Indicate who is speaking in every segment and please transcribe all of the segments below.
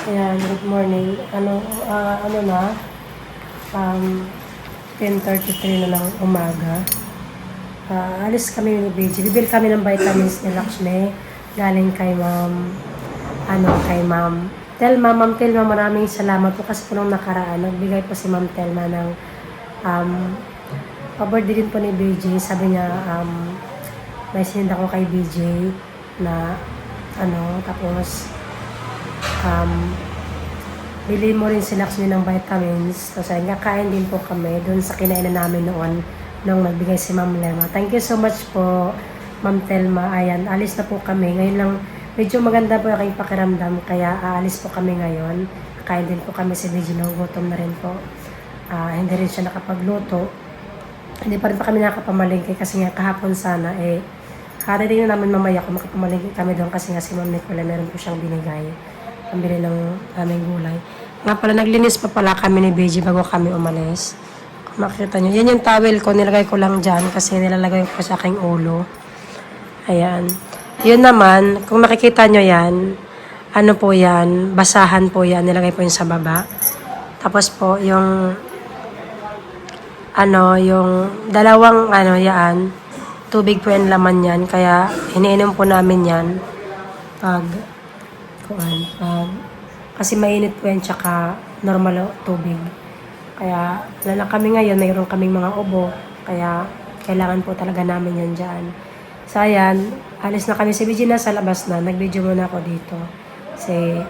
Speaker 1: Ayan, good morning. Ano na? Um, 10:33 na ng umaga. Alis kami ni BG. Bibili kami ng vitamins ni Lakshmi. Galing kay Ma'am Telma. Ma'am Telma, maraming salamat po kasi po nung nakaraan. Nagbigay po si Ma'am Telma ng pa-birthday din po ni BJ. Sabi niya, may sinend ako kay BJ na tapos bili mo rin si Lakshmi ng vitamins. Tapos ayun, kakain din po kami doon sa kinainan namin noon nung nagbigay si Ma'am Lema. Thank you so much po, Ma'am Telma. Ayan, alis na po kami. Ngayon lang, medyo maganda po aking pakiramdam, kaya aalis po kami ngayon. Kakain din po kami si BJ, gutom na rin po. Hindi rin siya nakapagluto. Hindi pa rin pa kami nakapamalingki kasi nga kahapon sana karating na namin mamaya kung makapamalingki kami doon kasi nga si Ma'am Nicola meron po siyang binigay. Pambili ng aming gulay. Nga pala, naglinis pa pala kami ni BJ bago kami umalis. Kung makikita nyo, yan yung towel ko, nilagay ko lang dyan kasi nilalagay ko sa aking ulo. Ayan. Yun naman, kung makikita nyo yan, ano po yan, basahan po yan, nilagay po yun sa baba. Tapos po, yung dalawang yan, tubig po yung laman yan, kaya iniinom po namin yan kasi mainit po yan tsaka normal tubig. Kaya wala kami ngayon, mayroon kaming mga ubo, kaya kailangan po talaga namin yan dyan. So ayan, alis na kami. Si BG na sa labas na, nag-video muna ako dito kasi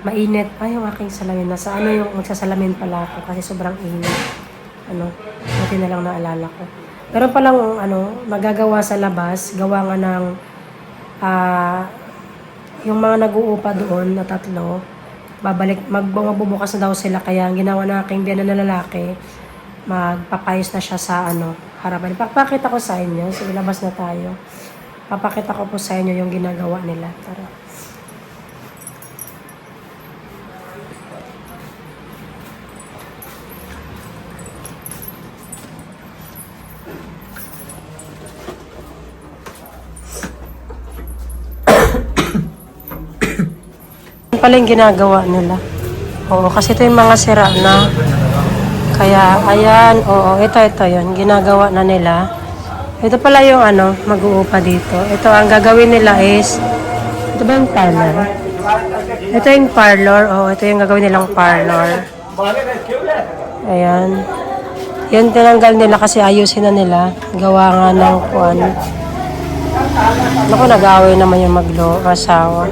Speaker 1: mainit. Yung aking salamin. Nasa yung magsasalamin pala ako kasi sobrang init. Buti na lang naalala ko. Pero palang magagawa sa labas, gawa nga ng yung mga nag-uupa doon na tatlo, magbubukas na daw sila, kaya ang ginawa na aking biyanan na lalaki, magpapayos na siya sa harapan. Papakita ko sa inyo, sige labas na tayo. Papakita ko po sa inyo yung ginagawa nila. Tara. Pala yung ginagawa nila. Oo, kasi ito yung mga sira na. Kaya, ayan, ito yun. Ginagawa na nila. Ito pala yung mag-uupa dito. Ito, ang gagawin nila is, ito ba yung parlor? Ito yung parlor. Ito yung gagawin nilang parlor. Ayan. Yan, tinanggal nila kasi ayusin na nila. Gawa nga ng kuwan. Naku, nag-away naman yung asawa.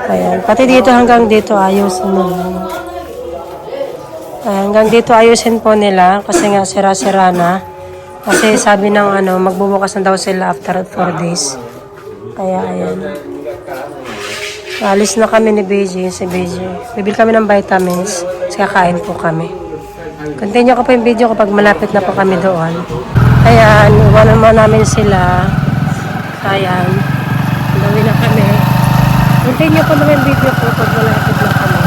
Speaker 1: Ayan. Pati dito hanggang dito ayusin nila. Hanggang dito ayusin po nila kasi nga sira-sira na. Kasi sabi ng magbubukas na daw sila after 4 days. Kaya ayan. Alis na kami ni BJ, si BJ. Bibili kami ng vitamins. Kasi kakain po kami. Continue ko po yung video kapag malapit na po kami doon. Ayan. Iwanan mo namin sila. Ayan. Gawin na kami. Continue ko naman yung video ko pag malapit na kami.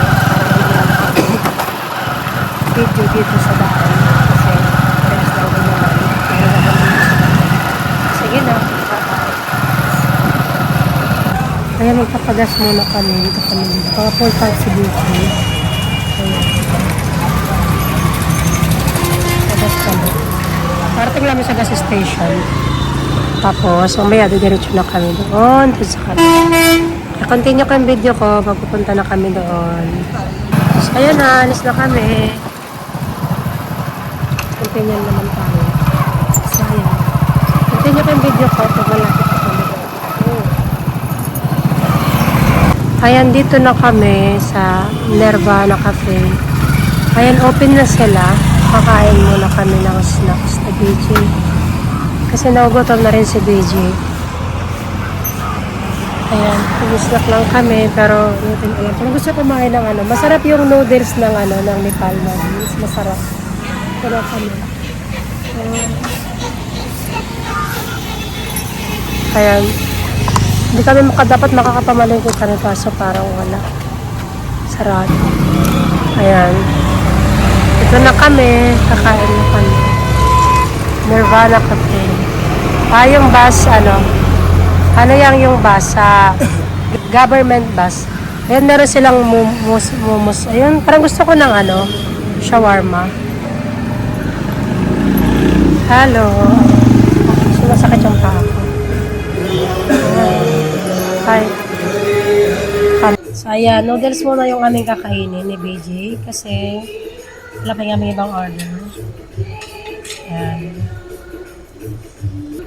Speaker 1: Video dito sa daan. Kasi rest lang ko naman. Sige na. Kaya magpapagas muna kami. Dito kami dito. Mga full tank si BJ. Pagas kami. Parating namin sa gas station. Tapos, mamaya diretso na kami doon. Sa kanila. Continue ko yung video ko, magpupunta na kami doon. So, ayun na, alis na kami. Continue naman tayo. So, ayan. Continue ko yung video ko, pag malapit na kami doon. Ayan, dito na kami sa Nirvana Cafe. Ayan, open na sila. Kakain muna kami ng snacks na BJ. Kasi nagugutom na rin si BJ. Ayan, snack lang kami, pero natin alam. Kung gusto kumain ng masarap yung noodles ng ng Nepal noodles. Masarap. Pero kami. Ayan. Hindi kami dapat makakapamalingkot kami, kaso parang wala. Sarado. Ayan. Ito na kami. Kakain na kami. Nirvana Cafe. Yung bus, ano yung bus sa government bus. Ayan, meron silang momos. Ayun, parang gusto ko ng shawarma. Hello. Sumasakit yung paa ko. Hi. So, ayan, noodles muna yung aming kakainin ni BJ kasi wala pa yung aming ibang order. Ayan.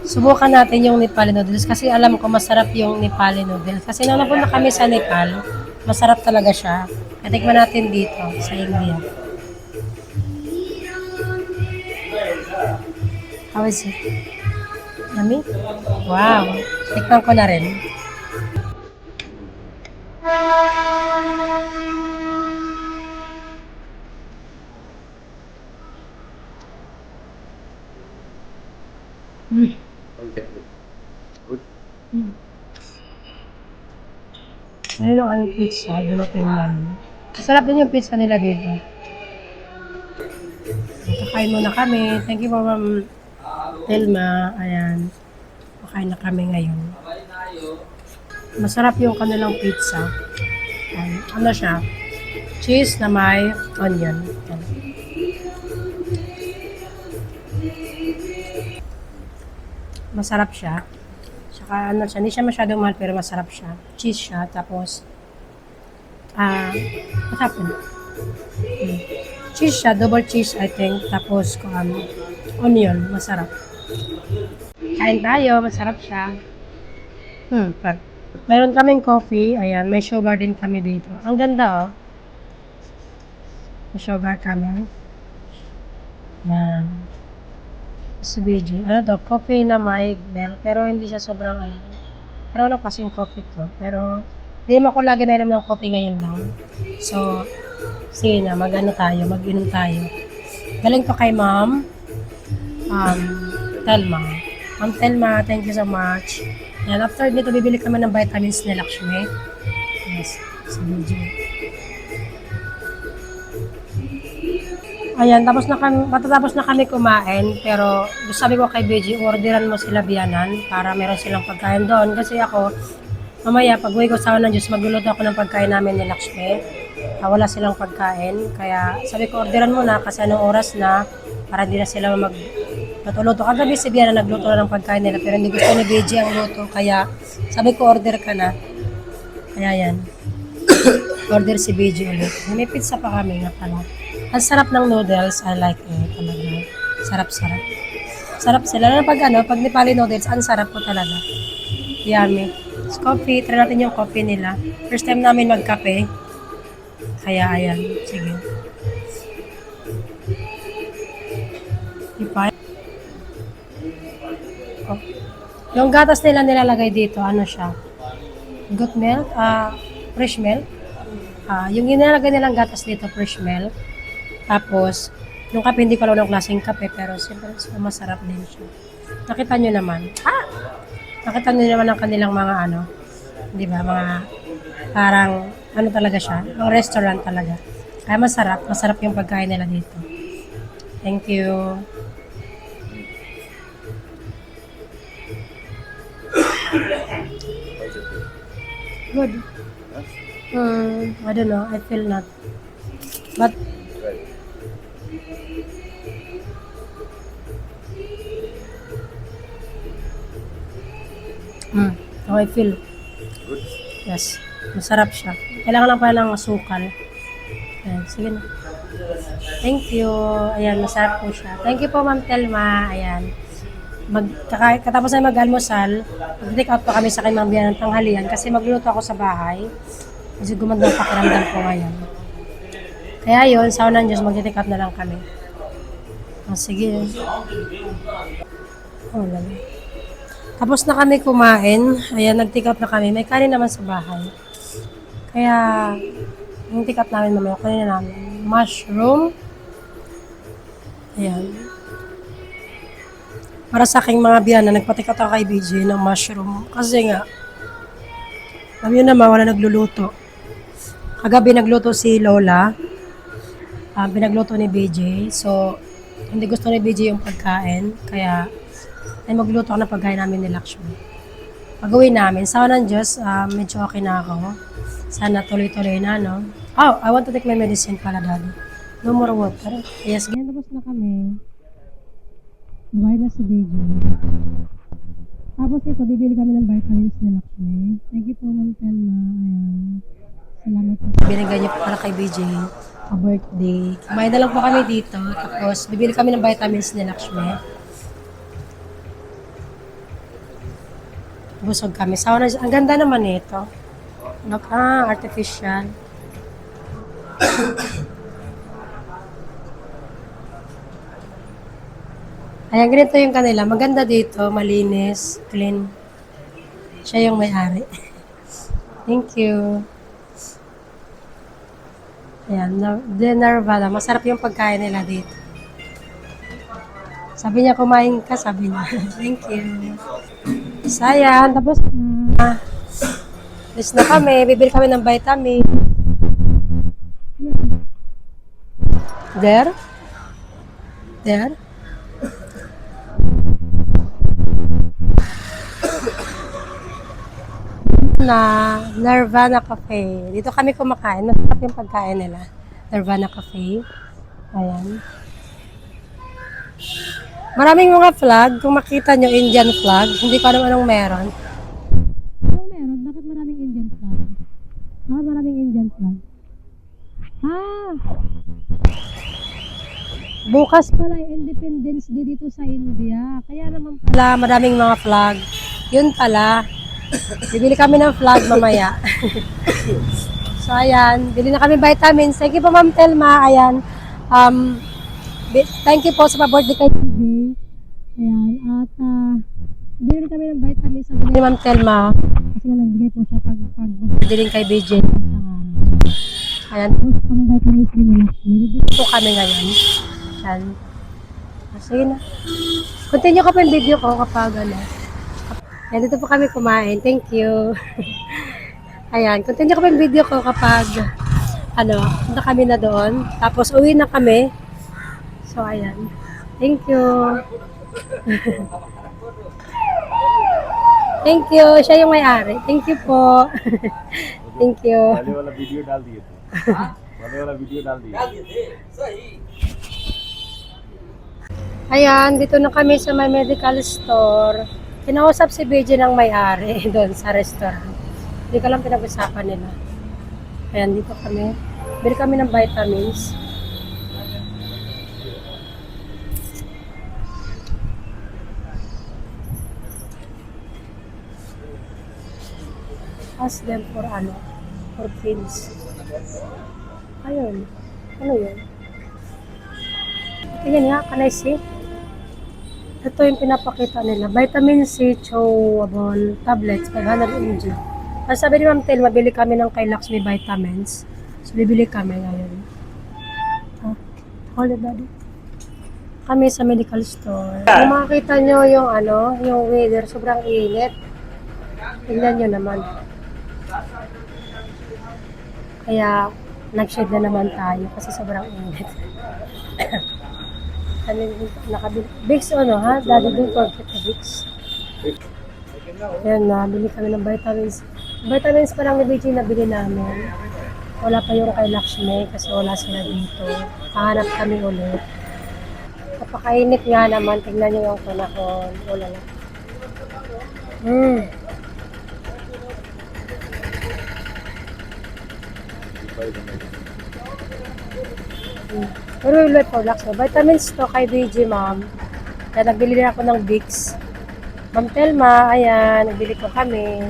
Speaker 1: Subukan natin yung Nepali noodles kasi alam ko masarap yung Nepali noodles. Kasi nung napunta kami sa Nepal, masarap talaga siya. Tikman natin dito sa India. How is it? Yummy? Wow. Tikman ko na rin. Mm.
Speaker 2: Good.
Speaker 1: Mm. Ayun yung aming pizza. Dumating namin. Masarap din yung pizza nila dito. Kakain muna kami. Thank you po, Ma'am Telma. Ayan. Kakain na kami ngayon. Masarap yung kanilang pizza. Ayan. Ano siya? Cheese na may onion. Ayan. Masarap siya. Saka ano siya, hindi siya masyadong mahal pero masarap siya. Cheese siya, tapos masarap yun. Cheese siya, double cheese I think, tapos onion, masarap. Kain tayo, masarap siya. Meron kaming coffee, ayan, may sugar din kami dito. Ang ganda May sugar kami. Ayan. Si BJ. Ano to? Coffee na may milk. Pero hindi siya sobrang Pero ano kasi yung coffee ko. Pero hindi naman ako lagi nainom ng coffee ngayon lang. So, sige na. Mag-inom tayo. Galing to kay Ma'am. Telma. Ma'am Telma, thank you so much. And after nito, bibili kami ng vitamins ni Lakshmi. Yes, si BJ. Ayan, matatapos na kami kumain, pero sabi ko kay BJ, orderan mo sila biyanan para meron silang pagkain doon. Kasi ako, mamaya, pag uwi ko sa ng Diyos, magluluto ako ng pagkain namin ni Lakshmi. Wala silang pagkain, kaya sabi ko, orderan mo na kasi anong oras na para hindi na sila matuluto. Kagabi si Biana nagluto na ng pagkain nila, pero hindi gusto ni BJ ang luto, kaya sabi ko, order ka na. Kaya yan. Order si BJ ulit. May pizza pa kami nga pala. Ang sarap ng noodles, I like it talaga. Sarap-sarap. Sarap sila. Lalo pag Nepali noodles, ang sarap po talaga. Yummy. Coffee, try natin yung coffee nila. First time namin magkape. Kaya ayan, sige. Ipa. Oh. Yung gatas nila nilalagay dito, ano siya? Goat milk, fresh milk. Yung nilalagay nilang gatas dito, fresh milk. Tapos, yung kape, hindi ko alam ng klaseng kape, pero siyempre masarap din siya. Nakita nyo naman. Nakita nyo naman ang kanilang mga di ba, mga parang, talaga siya, ang restaurant talaga. Kaya masarap yung pagkain nila dito. Thank you. Good. I don't know, I feel not. But, how I feel.
Speaker 2: Good.
Speaker 1: Yes. Masarap siya. Kailangan lang pala ng asukal. Ayan, sige na. Thank you. Ayan, masarap po siya. Thank you po, Ma'am Telma. Ayan. Katapos na mag-almusal, mag-take out pa kami sa kanyang biyan ng tanghalian kasi magluluto ako sa bahay. Kasi gumanda ang pakiramdam ko ngayon. Kaya yun, sa unang Diyos, mag-take out na lang kami. Sige. Lalo. Tapos na kami kumain. Ayan, nag-take out na kami. May kanin naman sa bahay. Kaya, yung take out namin mamaya, kanin na namin. Mushroom. Ayan. Para sa aking mga biyana, nagpa-take out ako kay BJ ng mushroom. Kasi nga, alam nyo naman, wala nagluluto. Kagabi nagluto si Lola. Pinagluto ni BJ. So, hindi gusto ni BJ yung pagkain. Kaya, ay magluto ako ng pagkain namin ni Lakshmi. pag-uwi namin. Sa ng Diyos, medyo okay na ako. Sana tuloy-tuloy na, no? Oh, I want to take my medicine pala, Daddy. No more water. Yes, ganyan. Tapos na kami. Babayad na si BJ. Tapos ito, bibili kami ng vitamins ni Lakshmi. Thank you po, Ma'am Telma. Ayan. Salamat po. Binigay niyo po para kay BJ. A birthday. Kumain na lang po kami dito. Tapos, bibili kami ng vitamins ni Lakshmi. Busog kami. Sawa na, ang ganda naman nito. Artificial. Ayan, ganito yung kanila. Maganda dito, malinis, clean. Siya yung may-ari. Thank you. Ayan, Narvana. Masarap yung pagkain nila dito. Sabi niya, kumain ka, sabi niya. Thank you. Sayan, tapos na. Alis na kami. Bibili kami ng vitamin. There? There? Na Nirvana Cafe. Dito kami kumakain. Masarap yung pagkain nila. Nirvana Cafe. Ayan. Maraming mga flag. Kung makita nyo, Indian flag. Hindi ko alam anong meron. Anong meron? Bakit maraming Indian flag? Bakit maraming Indian flag? Bukas pala yung Independence Day dito sa India. Kaya naman pala maraming mga flag. Yun pala. Bibili kami ng flag mamaya. So, ayan. Bili na kami vitamins. Thank you po, Ma'am Telma. Ayan. Thank you po sa pa-birthday kay TJ. Ayan. At, bili kami ng vitamins sa ni Ma'am Telma. Kasi nga nagbigay po siya pag-birthday kay BJ. Ayan. Tapos, kami vitamins din nila. Bibili po kami ngayon. Ayan. Sige na. Continue ko pa yung video ko kapag ano. Ayan, dito po kami kumain. Thank you. Ayan, continue ko pa yung video ko kapag punta kami na doon. Tapos uwi na kami. So, ayan. Thank you. Thank you. Siya yung may-ari. Thank you po. Thank you.
Speaker 2: वाले वाला वीडियो डाल दिए थे वाले वाला वीडियो डाल दिए
Speaker 1: Ayan, dito na kami sa may medical store. Kinausap si BJ ng may-ari doon sa restaurant. Hindi ko lang pinag-usapan nila. Ayan, dito kami. Bili kami ng vitamins. Ask them for for pills. Ayun. Ano yun? Ayan nga, can I see? Ito yung pinapakita nila. Vitamin C chewable tablets, 500 mg. Tapos sabi ni Ma'am Tel, mabili kami ng kay Lakshmi vitamins. So, bibili kami ngayon. Hold it, Daddy. Kami sa medical store. Kung makikita nyo yung yung weather, sobrang init. Tingnan nyo naman. Kaya, nag-shade na naman tayo kasi sobrang init. Nakabili. Vicks ha? Daddy, don't forget the Vicks. Ayan na, bili kami ng vitamins. Vitamins pa lang ni BJ na bili namin. Wala pa yung kay Lakshmi kasi wala sila dito. Hahanap kami ulit. Napakainit nga naman. Tignan nyo yung panahon. Wala lang. Pero ulit po, Lakshmi. Vitamins to kay BJ, ma'am. Kaya nagbili rin ako ng Vicks. Ma'am Telma, ayan, nagbili ko kami.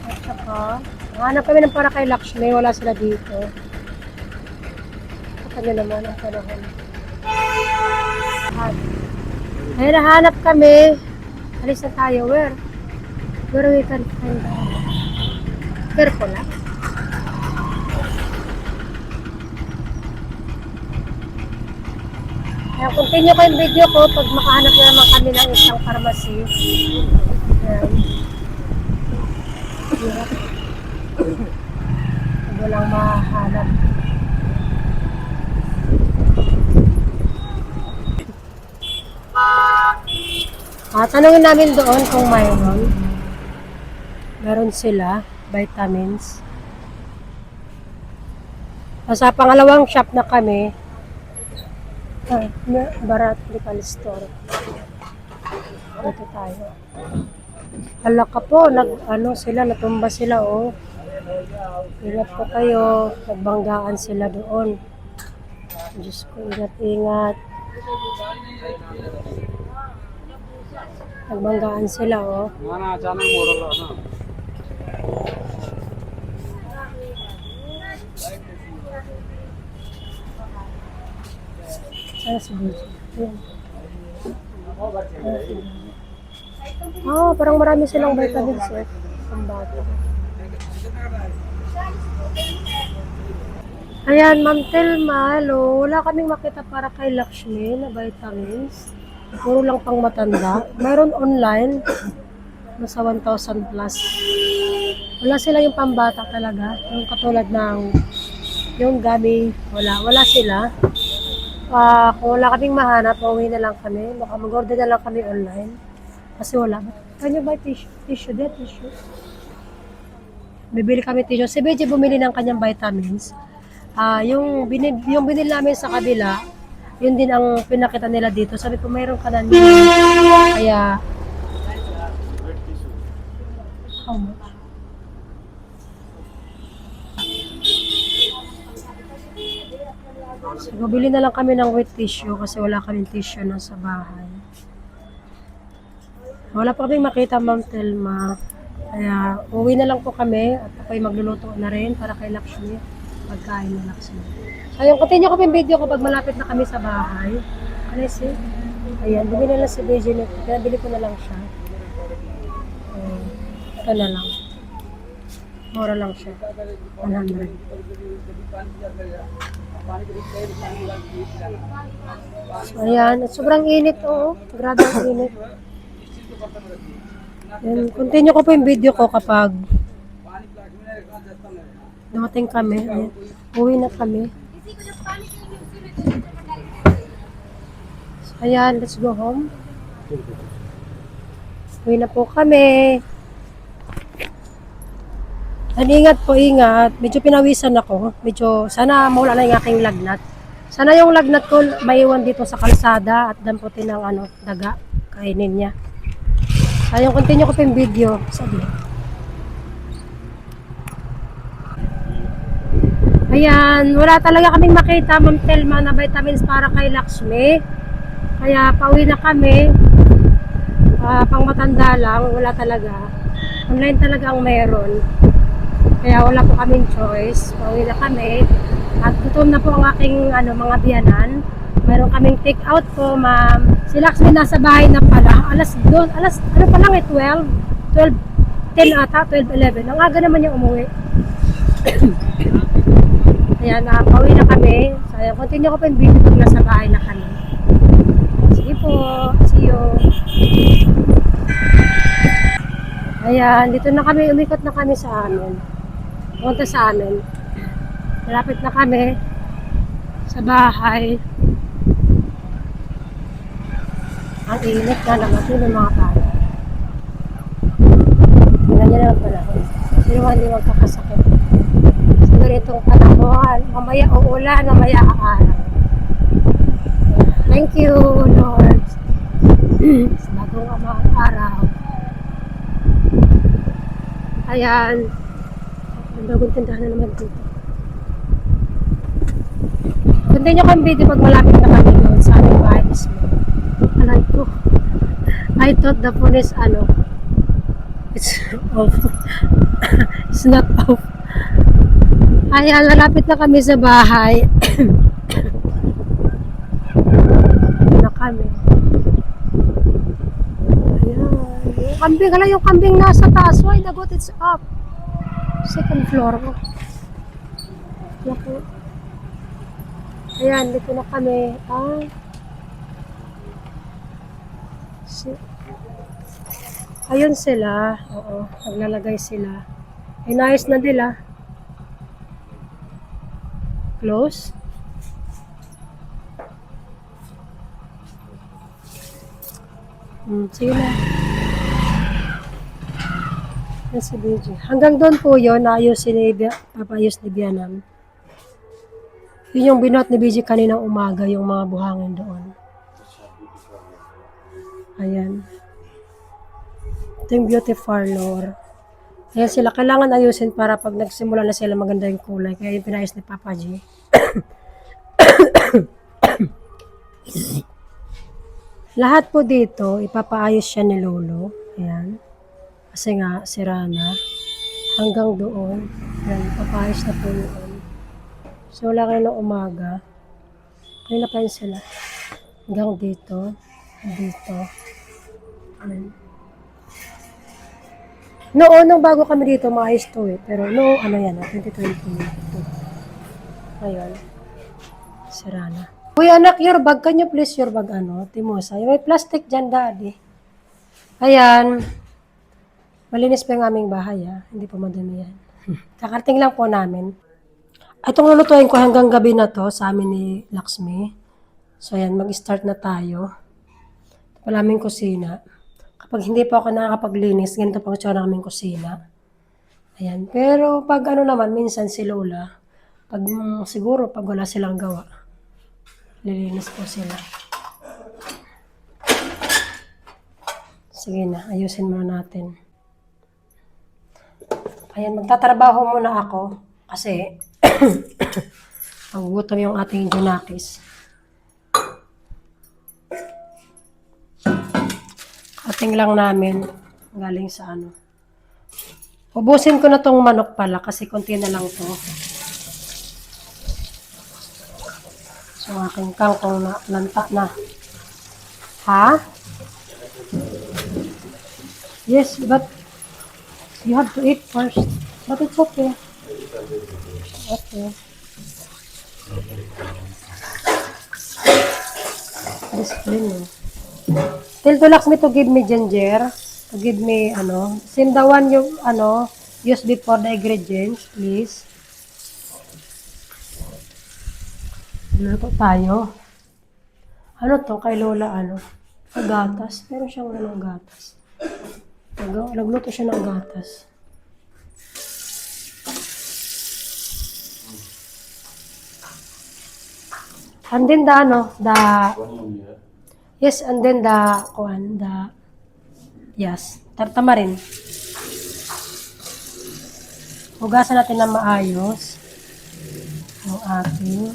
Speaker 1: At saka, hanap kami ng para kay Lakshmi, wala sila dito. Kanya naman ang panahon. Ayan, nahanap kami. Alis na tayo, where we can find out. Careful, ha? Ayan, continue ko yung video ko pag makahanap na naman kami ng isang pharmacy. Ayan. Walang mahanap. Tanungin namin doon kung mayroon. Meron sila, vitamins. Sa pangalawang shop na kami, Barat Medical Store. Dito tayo. Hala ka po, natumba sila, oh. Ingat po kayo, nagbanggaan sila doon. Diyos ko, ingat. Nagbanggaan sila, oh.
Speaker 2: Mana achanak model na.
Speaker 1: Sana si Buji. Ayan. Parang marami silang vitamins, eh. Ang bata. Ayan, Ma'am Telma, hello. Wala kaming makita para kay Lakshmi na vitamins. Puro lang pang matanda. Mayroon online. Nasa 1,000 plus. Wala sila yung pambata talaga. Yung katulad ng yung gabi. Wala sila. Kung wala kaming mahanap, pauwi na lang kami. Baka mag-order na lang kami online. Kasi wala. Can you buy tissue? Tissue. Bibili kami tissue. Si Beji bumili ng kanyang vitamins. Yung binili namin sa kabila, yun din ang pinakita nila dito. Sabi ko, mayroon ka na niyo. Kaya, how much? So, bili na lang kami ng wet tissue kasi wala kaming tissue na sa bahay. Wala pa kaming makita, Ma'am Telma. Kaya, uwi na lang po kami at ako'y magluluto na rin para kay Lakshmi. Pagkain na Lakshmi. So, yung continue ko yung video ko pag malapit na kami sa bahay. Kasi, ayan, bumili na lang si Beji nito. Kaya bili ko na lang siya. Ito na lang. Mura lang siya. 100. So, ayan. At sobrang init, oh. Grabe ang init. Ayan, continue ko po yung video ko kapag dumating kami. Ayan. Uwi na kami. So, ayan. Let's go home. Uwi na po kami. Ingat po, ingat. Medyo pinawisan ako. Sana mawala na yung aking lagnat. Sana yung lagnat ko maiwan dito sa kalsada at damputin ng daga. Kainin niya. Yung continue ko pa yung video. Sabi. Ayan. Wala talaga kaming makita, Ma'am Telma, na vitamins para kay Lakshmi. Kaya pauwi na kami. Pang matanda lang. Wala talaga. Online talaga ang mayroon. Kaya wala po kaming choice. Pauwi na kami. At gutom na po ang aking mga biyanan. Meron kaming take out po, ma'am. Si Lakshmi nasa bahay na pala. Alas pa lang 10 ata, 12:11. Ang aga naman niya umuwi. Ayan, pauwi na kami. So, ayan, continue ko po yung video pag nasa bahay na kami. Sige po. See you. Ayan, dito na kami. Umikot na kami sa amin. Punta sa amin. Malapit na kami sa bahay. Ang init na naman ng mga tao. Tingnan niya naman pala. Sino hindi magkakasakit? Siguro itong panahon. Mamaya uulan, mamaya aaraw. Thank you, Lord. Sa bagong araw. Ayan. Ang bagong tindahan na naman dito. Continue ko yung video pag malapit na kami doon sa aming bahay mismo. Alay ko. I thought the phone is it's off. It's not off. Ayan, malapit na kami sa bahay. Na kami. Ayan. Yung kambing, yung kambing nasa taas. Why nagot it's up? Second floor. Naku. Ayan, dito na kami. Ayun sila. Oo, naglalagay sila. Inayos na nila. Close. Sige na. Yan si BJ. Hanggang doon po yun, papayos ni Bianam. Yun yung binuhat ni BJ kaninang umaga, yung mga buhangin doon. Ayan. Ito yung beauty parlor. Ayan sila, kailangan ayusin para pag nagsimula na sila maganda yung kulay. Kaya yung pinayos ni Papa G. Lahat po dito, ipapaayos siya ni Lolo. Ayan. Kasi nga, sira na. Hanggang doon. Ayan, ipapaayos na po yun. So, wala kayo ng umaga. Kaya na pa yun sila. Hanggang dito. Dito. Ayan. Noon, nung bago kami dito, maayos to eh. Pero no, ano yan, 2022. Ayun. Sira na. Uy, anak, your bag. Can you please your bag, Timosa? May plastic dyan, daddy. Ayan. Malinis pa yung aming bahay, Hindi pa madami yan. Kakarating lang po namin. Itong lulutuin ko hanggang gabi na to sa amin ni Laxmi. So, ayan, mag-start na tayo. Wala aming kusina. Kapag hindi pa ako nakakapaglinis, ganito pa ako naming kusina. Ayan. Pero pag naman, minsan si Lola, siguro pag wala silang gawa, lilinis po sila. Sige na, ayusin muna natin. Ayan, magtatrabaho muna ako kasi magugutom yung ating Junakis. Ating lang namin galing sa Ubusin ko na tong manok pala kasi konti na lang to. So aking kangkong na lanta na. Ha? Yes, but you have to eat first. But it's okay. Okay. Discipline. Tell to Laxmi to give me ginger. To give me, same the one you, use before the ingredients, please. Luto tayo. Ano to? Kay Lola, gatas. Meron siyang gatas. Nagluto siya ng gatas. And then yes, and then yes, tamarin. Hugasan natin na maayos yung ating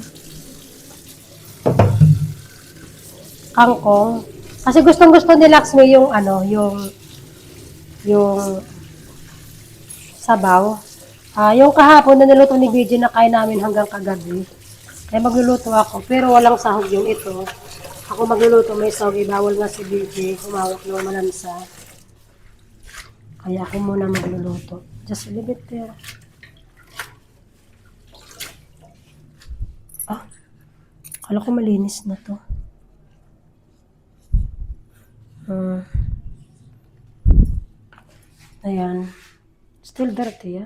Speaker 1: kangkong. Kasi gustong-gusto ni Laxmi yung yung sabaw. Yung kahapon na niluto ni BJ na kain namin hanggang kagabi. Kaya magluluto ako, pero walang sahog yung ito. Ako magluluto, may sahog, bawal nga si BJ, humawak ng malansa. Kaya ako muna magluluto. Just a little bit there. Kala ko malinis na to. Ayan. Still dirty,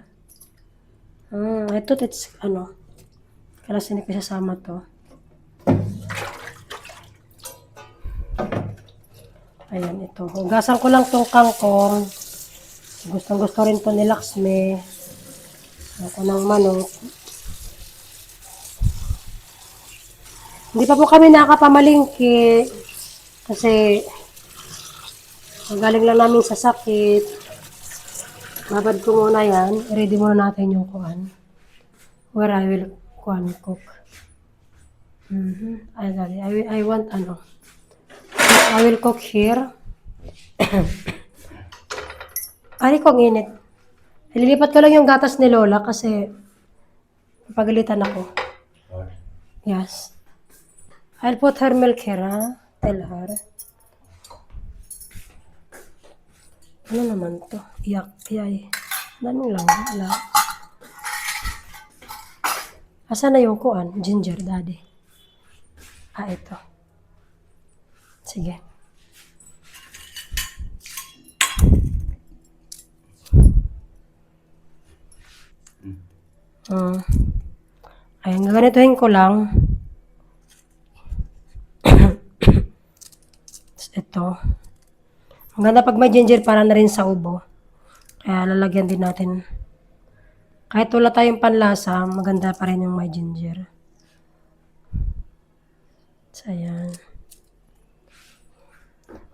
Speaker 1: I thought it's, kaya sinikasasama to. Ayan, ito. Hugasan ko lang tong kangkong. Gustong-gusto rin to ni Laxmi. Ako ng manok. Hindi pa po kami nakapamalingki. Kasi, galing lang namin sa sakit. Babad ko muna yan. Ready muna natin yung kuan. Where I will cook. I want I will cook here. Ay, kong init. Ililipat ko lang yung gatas ni Lola kasi pagalitan ako. Yes. I'll put her milk here, Tell her. Ano naman to? Yay. Daming lang. Wala. Asan na yung kuan? Ginger, daddy. Ito. Sige. Ayan, gaganituhin ko lang. Ito. Maganda pag may ginger para na rin sa ubo. Kaya lalagyan din natin. Kahit wala tayong panlasa, maganda pa rin yung may ginger. So, ayan.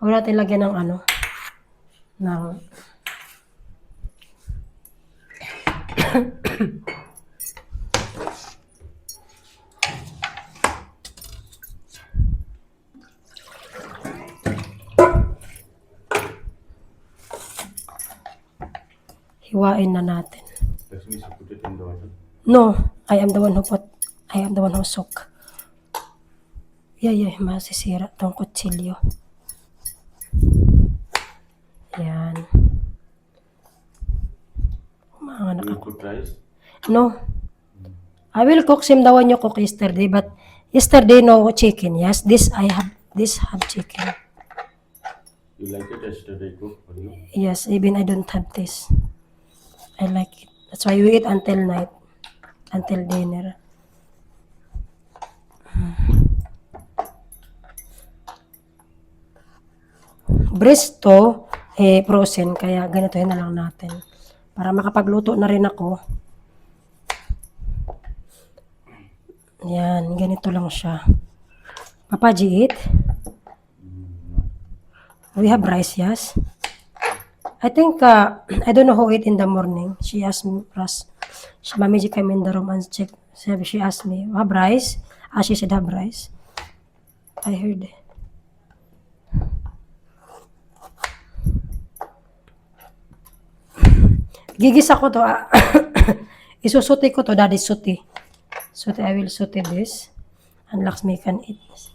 Speaker 1: Huwag natin lagyan ng ano, ng hiwain na natin.
Speaker 2: That means you put it in the water.
Speaker 1: No, I am the one who soak. Yeah, masisira tong kutsilyo. Yan. Mga
Speaker 2: You put rice.
Speaker 1: No. I will cook same the one you cook yesterday, but yesterday no chicken. Yes, this have chicken.
Speaker 2: You like it yesterday cook for you?
Speaker 1: Yes, even I don't have this. I like it. That's why we eat until night, until dinner. Breast to, frozen, kaya ganitohin na lang natin. Para makapagluto na rin ako. Yan, ganito lang siya. Papa, eat? We have rice, yes? I think, I don't know who ate in the morning. She asked me, Mami came in the room and checked. She asked me, have rice? She said, have rice. I heard it. Gigisa ko to. Isusuti ko to, daddy suti. Suti, I will suti this. And Lakshmi can eat this.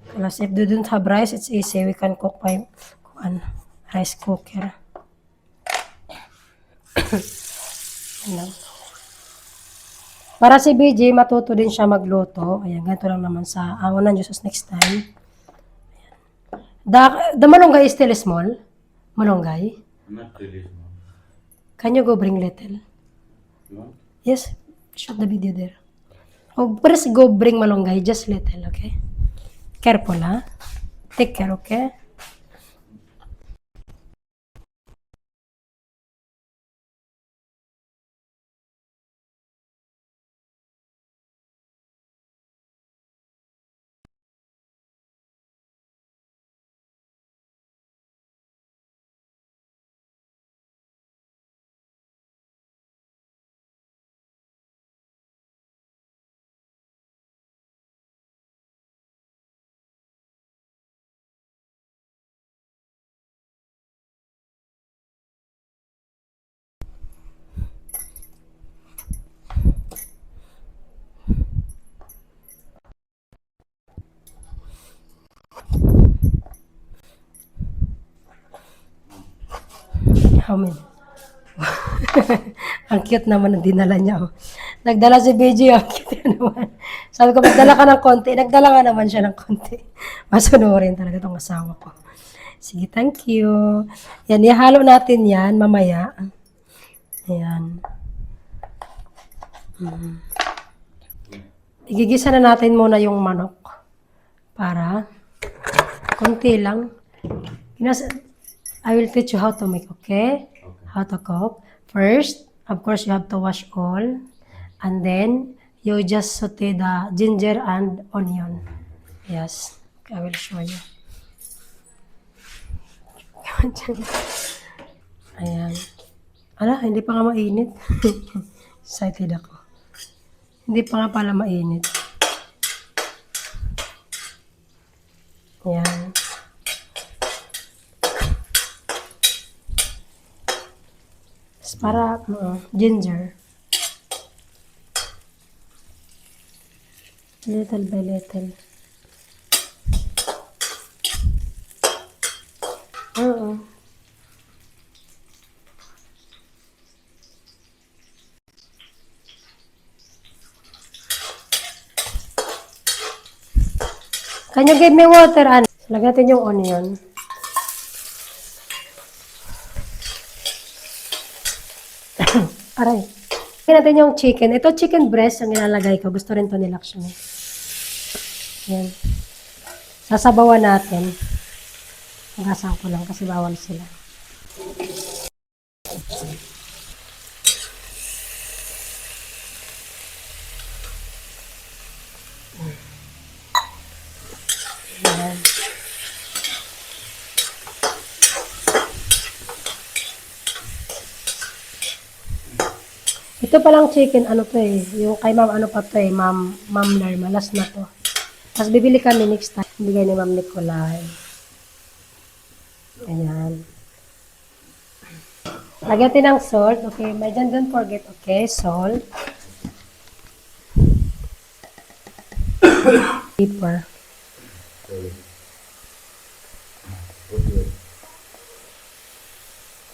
Speaker 1: Plus, if they don't have rice, it's easy. We can cook by rice cooker. Para si BJ, matuto din siya magluto. Ayan, ganito lang naman sa awan ng Diyos next time. The malunggay is still small. Malunggay.
Speaker 2: Not really small.
Speaker 1: Can you go bring little?
Speaker 2: You want?
Speaker 1: Yes, shoot the video there. Oh, first go bring malunggay, just little, okay? Careful, ha? Take care, okay? How many? Ang cute naman ng dinala niya. Oh. Nagdala si BJ, ang cute naman. Sabi ko, magdala ka ng konti. Nagdala nga naman siya ng konti. Masunurin talaga itong asawa ko. Sige, thank you. Yan, ihalo natin yan mamaya. Ayan. Igigisa na natin muna yung manok. Para, konti lang. I will teach you how to make, okay? How to cook. First, of course, you have to wash all. And then, you just saute the ginger and onion. Yes, I will show you. Ayan. Ala, hindi pa nga mainit. Excited ako. Hindi pa nga pala mainit. Ayan. Para ginger. Little by little. Oo. Can you give me water, Anne? Lagyan natin yung onion. Aray. Lagyan natin yung chicken. Ito chicken breast ang ilalagay ko. Gusto rin to ni Lakshmi. Yan. Sasabawan natin. Magasan ko lang kasi bawal sila. Ayan. Ito palang chicken, ano to eh. Yung kay ma'am, ano pa to eh. Ma'am Lerma, last na to. Tapos bibili kami next time. Bigay ni Ma'am Nicolay. Ayan. Lagyan natin ng salt. Okay, may dyan, don't forget. Okay, salt. Pepper.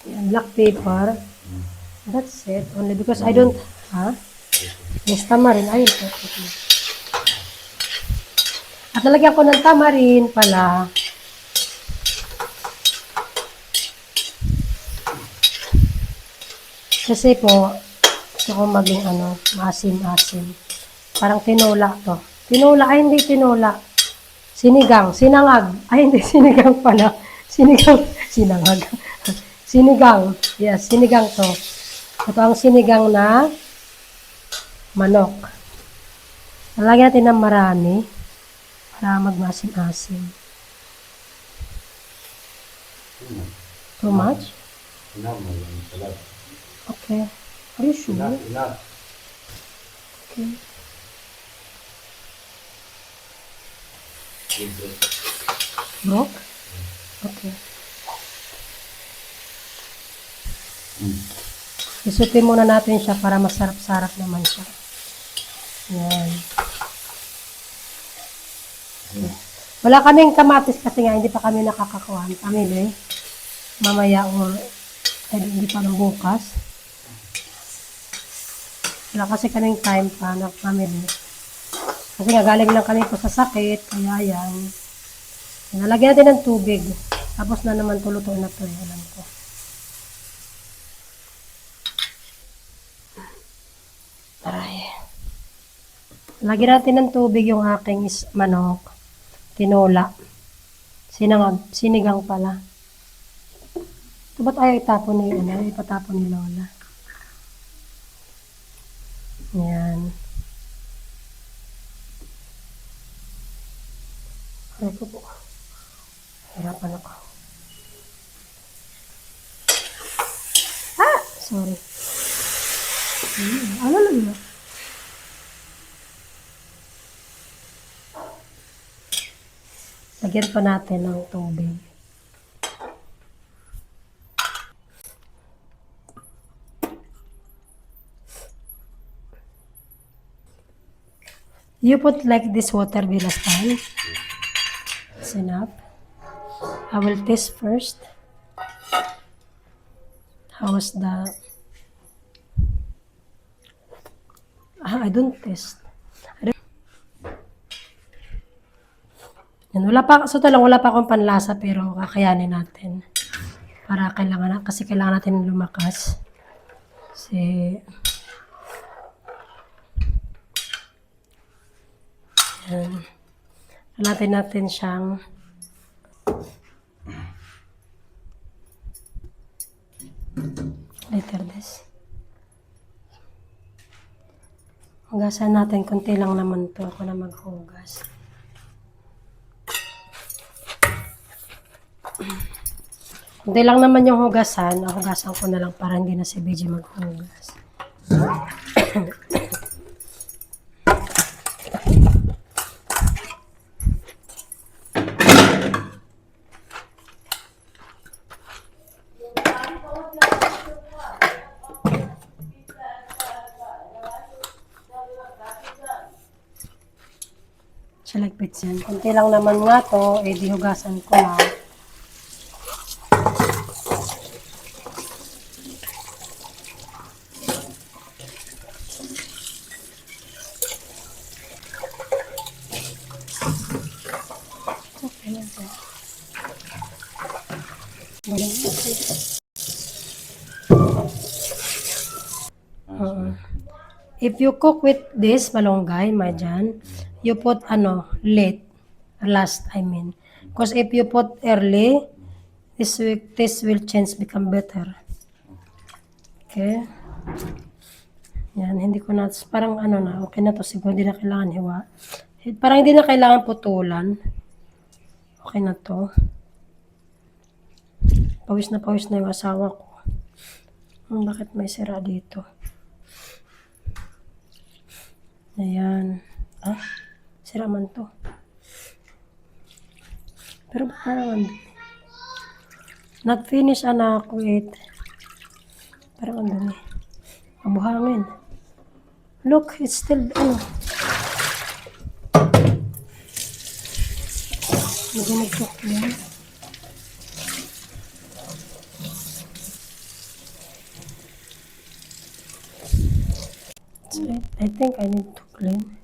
Speaker 1: Ayan, black pepper. That's it. Only because I don't... Ha? Yes, tamarin. Ayun po. Okay. At nalagyan ko ng tamarin pala. Kasi po, gusto ko maging ano, maasim-asim. Parang tinola to. Tinola, ay hindi tinola. Sinigang, sinangag. Ay hindi, sinigang pala. Sinigang, sinangag. Sinigang. Yes, sinigang to. Ito ang sinigang na manok. Nalagyan natin ng marami para magmasim-asim. Too much? Okay. Are you sure? Okay. Broke? Okay. Isutin muna natin siya para masarap-sarap naman siya. Yan. Wala kaming kamatis kasi nga hindi pa kami nakakakuha. Pamili. Mamaya or hindi pa ng bukas. Wala kasi kaming time pa na pamili. Kasi nga galing lang kami po sa sakit. Kaya yan. Nalagyan natin ng tubig. Tapos na naman tuluto na to. Alam ko. Aray. Lagyan natin ng tubig yung aking manok. Tinola. Sinigang pala. Ito ba't ayaw itapon ni, ipatapon ni Lola? Yan. Ay ko po. Hirapan ako. Ah! Sorry. Ano lang yun? Lagyan pa natin ng tubig. You put like this water last time. It's enough. I will taste first. How was the... I don't taste. Yan, wala pa, so lang, wala pa akong panlasa pero kakayanin natin. Para kasi kailangan natin lumakas. Kasi, yan. Natin siyang later this. Hugasan natin, konti lang naman to. Ako na maghugas. Konti lang naman yung hugasan. Hugasan ko na lang para hindi na si BG maghugas. Silagpit yan. Konti lang naman nga to, di hugasan ko lang. Okay lang to. If you cook with this malunggay, madyan, you put last I mean. Because if you put early, this will change become better. Okay. Yan, hindi ko na, parang ano na, okay na to siguro, hindi na kailangan hiwa. Parang hindi na kailangan putulan. Okay na to. Pawis na yung asawa ko. Bakit may sira dito? Ayan. Ah, sira man to. Pero parang nag-finish anak, wait. Parang ang dumi. Mabuhangin. Look, it's still, ano. Nagumagtok yan. I think I need to clean.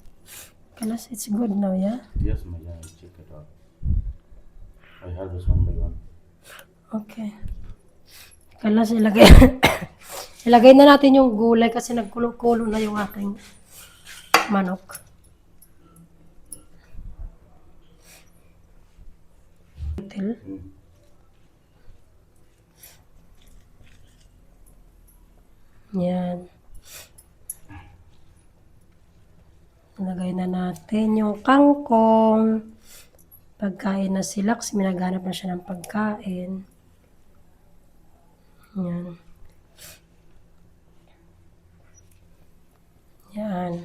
Speaker 1: Because it's good now, yeah?
Speaker 2: Yes, Maya, I'll check it out. I harvest one by one.
Speaker 1: Okay. Kalas ilagay. Ilagay na natin yung gulay kasi nagkulo-kulo na yung aking manok. Yan. Ilagay na natin yung kangkong. Pagkain na si Lux, minaganap na siya ng pagkain. Yan. Yan.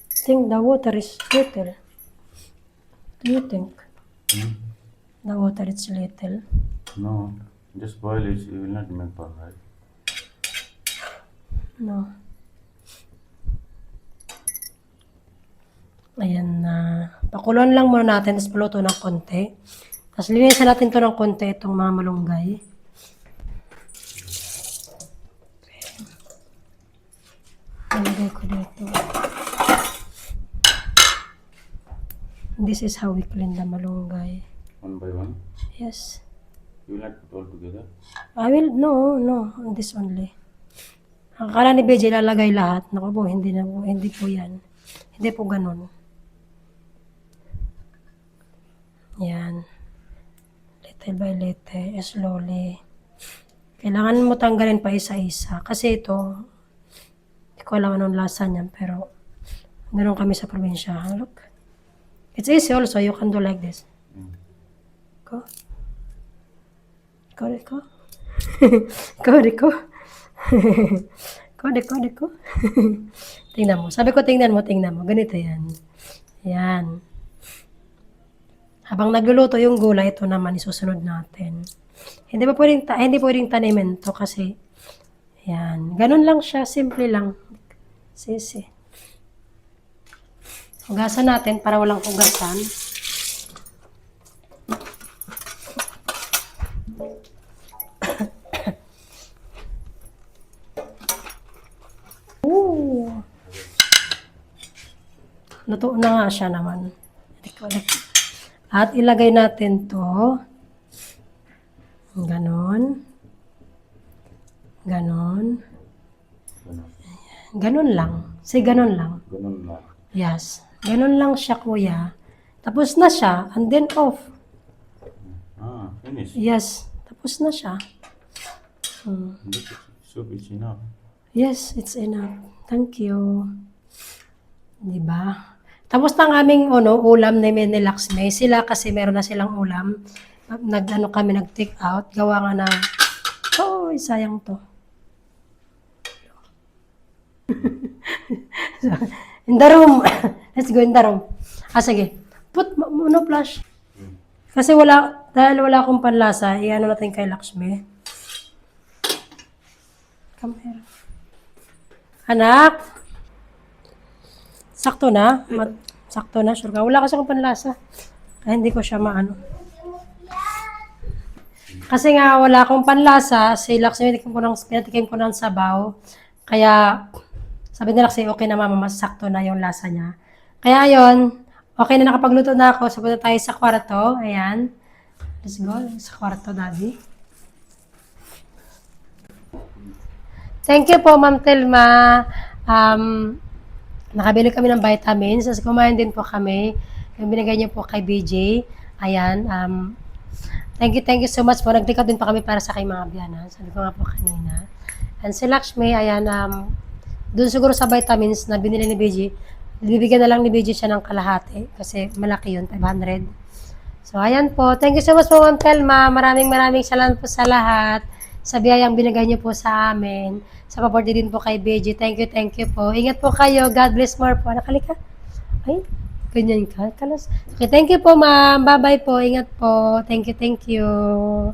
Speaker 1: I think the water is little. Do you think? The water is little?
Speaker 2: No, just boil it, you will not make pulp, right?
Speaker 1: No. Ayan na. Pakuluan lang muna natin, tapos paluto ng konti. Tapos linisan natin to ng konti, itong mga malunggay. Nalagay ko dito. This is how we clean the malunggay.
Speaker 2: One by one?
Speaker 1: Yes.
Speaker 2: You will not put all together?
Speaker 1: I will, no, this only. Akala ni Beji lalagay lahat. Naku po, hindi po yan. Hindi po ganun. Yan. Little by little, slowly. Kailangan mo tanggalin pa isa-isa. Kasi ito, hindi ko alam anong lasa niyan, pero meron kami sa probinsya. Look. It's easy also, you can do like this. Go. Go. Go. Ko. Tingnan mo. Sabi ko, tingnan mo. Ganito yan. Yan. Habang nagluluto yung gulay, ito naman isusunod natin. Hindi pwedeng tanimin to kasi yan. Ganun lang siya. Simple lang. Sisi. Hugasan natin para walang hugasan. Luto na nga siya naman. At ilagay natin to. Ganon. Ganon lang. Ganon lang.
Speaker 2: Ganun lang.
Speaker 1: Yes. Ganon lang siya, kuya. Tapos na siya. And then off.
Speaker 2: Ah, finish.
Speaker 1: Yes. Tapos na siya.
Speaker 2: This soup is enough.
Speaker 1: Yes, it's enough. Thank you. Diba? Tapos na ang aming ulam na ni Laxmi. Sila kasi meron na silang ulam. Kami nag-take out. Gawa nga na, sayang to. In the room. Let's go in the room. Sige. Put flash. Kasi dahil wala akong panlasa, i-ano natin kay Laxmi. Come here. Anak. Sakto na. Sakto na, sure ka. Wala kasi akong panlasa. Kaya hindi ko siya maano. Kasi nga wala akong panlasa, si Laxmi pinatikim ko ng sabaw. Kaya sabi ni Laxmi, okay na mama, mas sakto na yung lasa niya. Kaya yon, okay na nakapagluto na ako. Sapunta tayo sa kwarto. Ayan. Let's go sa kwarto, Daddy. Thank you po, Ma'am Telma. nakabili kami ng vitamins. Tapos kumain din po kami. Yung binigay niyo po kay BJ. Ayan. Thank you so much po. Nagtikot din pa kami para sa kay mga biyana. Sabi ko nga po kanina. And si Lakshmi, ayan, doon siguro sa vitamins na binili ni BJ, bibigyan na lang ni BJ siya ng kalahati kasi malaki yun, 500. So, ayan po. Thank you so much po, Ma'am Telma. Maraming salamat po sa lahat. Sa biyayang binigay niyo po sa amin. Sa pabordi din po kay BJ. Thank you po. Ingat po kayo. God bless more po. Nakalika? Ay, ganyan ka. Kalas. Okay, thank you po, ma'am. Bye-bye po. Ingat po. Thank you.